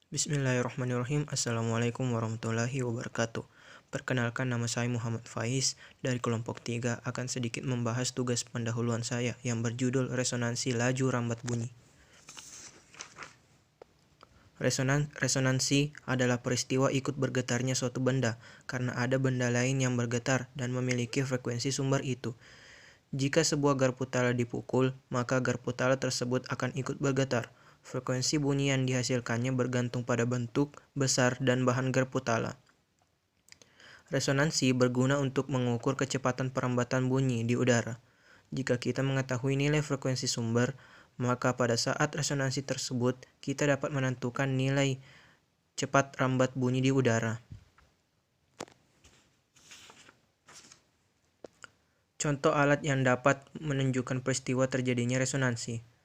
Bismillahirrahmanirrahim. Assalamualaikum warahmatullahi wabarakatuh. Perkenalkan, nama saya Muhammad Faiz dari kelompok 3 akan sedikit membahas tugas pendahuluan saya yang berjudul resonansi laju rambat bunyi. Resonansi adalah peristiwa ikut bergetarnya suatu benda karena ada benda lain yang bergetar dan memiliki frekuensi sumber itu. Jika sebuah garpu tala dipukul, maka garpu tala tersebut akan ikut bergetar. Frekuensi bunyi yang dihasilkannya bergantung pada bentuk, besar, dan bahan garpu tala. Resonansi berguna untuk mengukur kecepatan perambatan bunyi di udara. Jika kita mengetahui nilai frekuensi sumber, maka pada saat resonansi tersebut, kita dapat menentukan nilai cepat rambat bunyi di udara. Contoh alat yang dapat menunjukkan peristiwa terjadinya resonansi,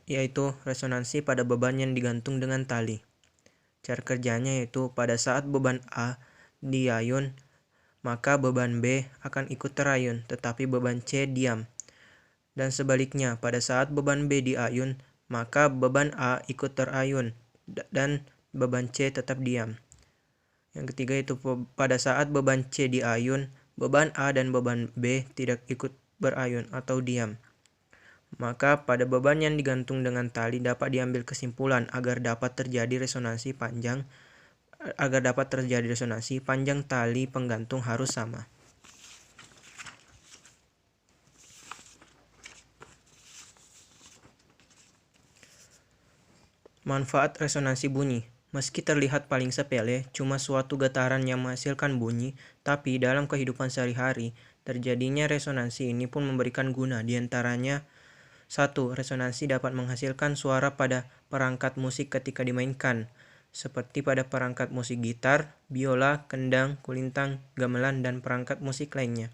yaitu resonansi pada beban yang digantung dengan tali. Cara kerjanya yaitu pada saat beban A diayun, maka beban B akan ikut terayun, tetapi beban C diam. Dan sebaliknya, pada saat beban B diayun, maka beban A ikut terayun, dan beban C tetap diam. Yang ketiga itu pada saat beban C diayun, beban A dan beban B tidak ikut berayun atau diam. Maka pada beban yang digantung dengan tali dapat diambil kesimpulan agar dapat terjadi resonansi panjang tali penggantung harus sama. Manfaat resonansi bunyi. Meski terlihat paling sepele, cuma suatu getaran yang menghasilkan bunyi, tapi dalam kehidupan sehari-hari, terjadinya resonansi ini pun memberikan guna. Di antaranya, 1. Resonansi dapat menghasilkan suara pada perangkat musik ketika dimainkan, seperti pada perangkat musik gitar, biola, kendang, kulintang, gamelan, dan perangkat musik lainnya.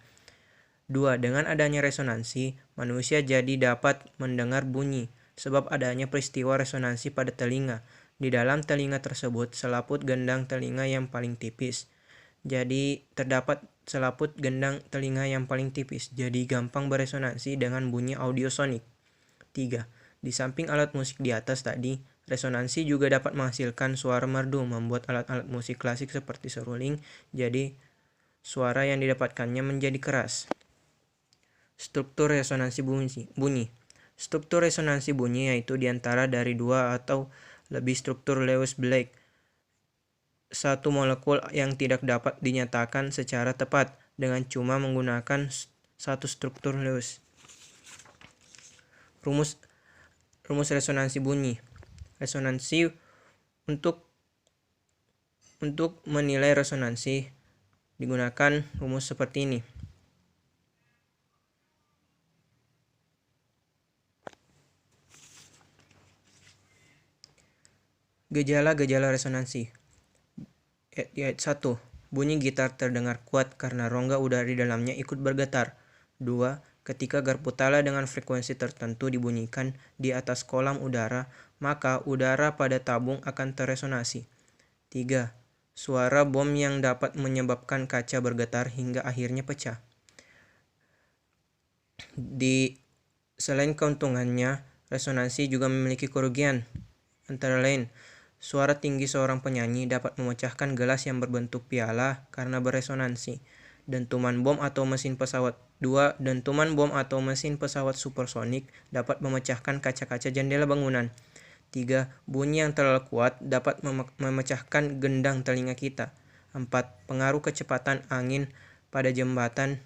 2. Dengan adanya resonansi, manusia jadi dapat mendengar bunyi, sebab adanya peristiwa resonansi pada telinga. Di dalam telinga tersebut, selaput gendang telinga yang paling tipis. Jadi, terdapat selaput gendang telinga yang paling tipis, jadi gampang beresonansi dengan bunyi audiosonik. 3. Di samping alat musik di atas tadi, resonansi juga dapat menghasilkan suara merdu, membuat alat-alat musik klasik seperti seruling, jadi suara yang didapatkannya menjadi keras. Struktur resonansi bunyi. Struktur resonansi bunyi yaitu diantara dari 2 atau lebih struktur Lewis-Blake, satu molekul yang tidak dapat dinyatakan secara tepat dengan cuma menggunakan satu struktur Lewis. Rumus resonansi bunyi. Resonansi untuk menilai resonansi digunakan rumus seperti ini. Gejala-gejala resonansi. 1. Bunyi gitar terdengar kuat karena rongga udara di dalamnya ikut bergetar. 2. Ketika garpu tala dengan frekuensi tertentu dibunyikan di atas kolam udara, maka udara pada tabung akan terresonasi. 3. Suara bom yang dapat menyebabkan kaca bergetar hingga akhirnya pecah. Selain keuntungannya, resonansi juga memiliki kerugian. Antara lain, suara tinggi seorang penyanyi dapat memecahkan gelas yang berbentuk piala karena beresonansi. Dentuman bom atau mesin pesawat supersonik dapat memecahkan kaca-kaca jendela bangunan. 3. Bunyi yang terlalu kuat dapat memecahkan gendang telinga kita. 4. Pengaruh kecepatan angin pada jembatan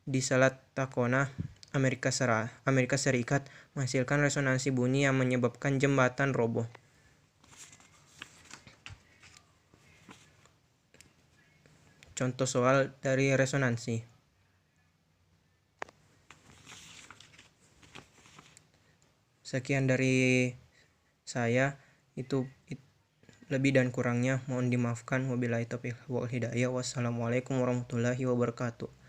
di Selat Tacona, Amerika Serikat menghasilkan resonansi bunyi yang menyebabkan jembatan roboh. Contoh soal dari resonansi. Sekian dari saya, itu lebih dan kurangnya mohon dimaafkan. Wabillahi taufiq wal hidayah. Wassalamualaikum warahmatullahi wabarakatuh.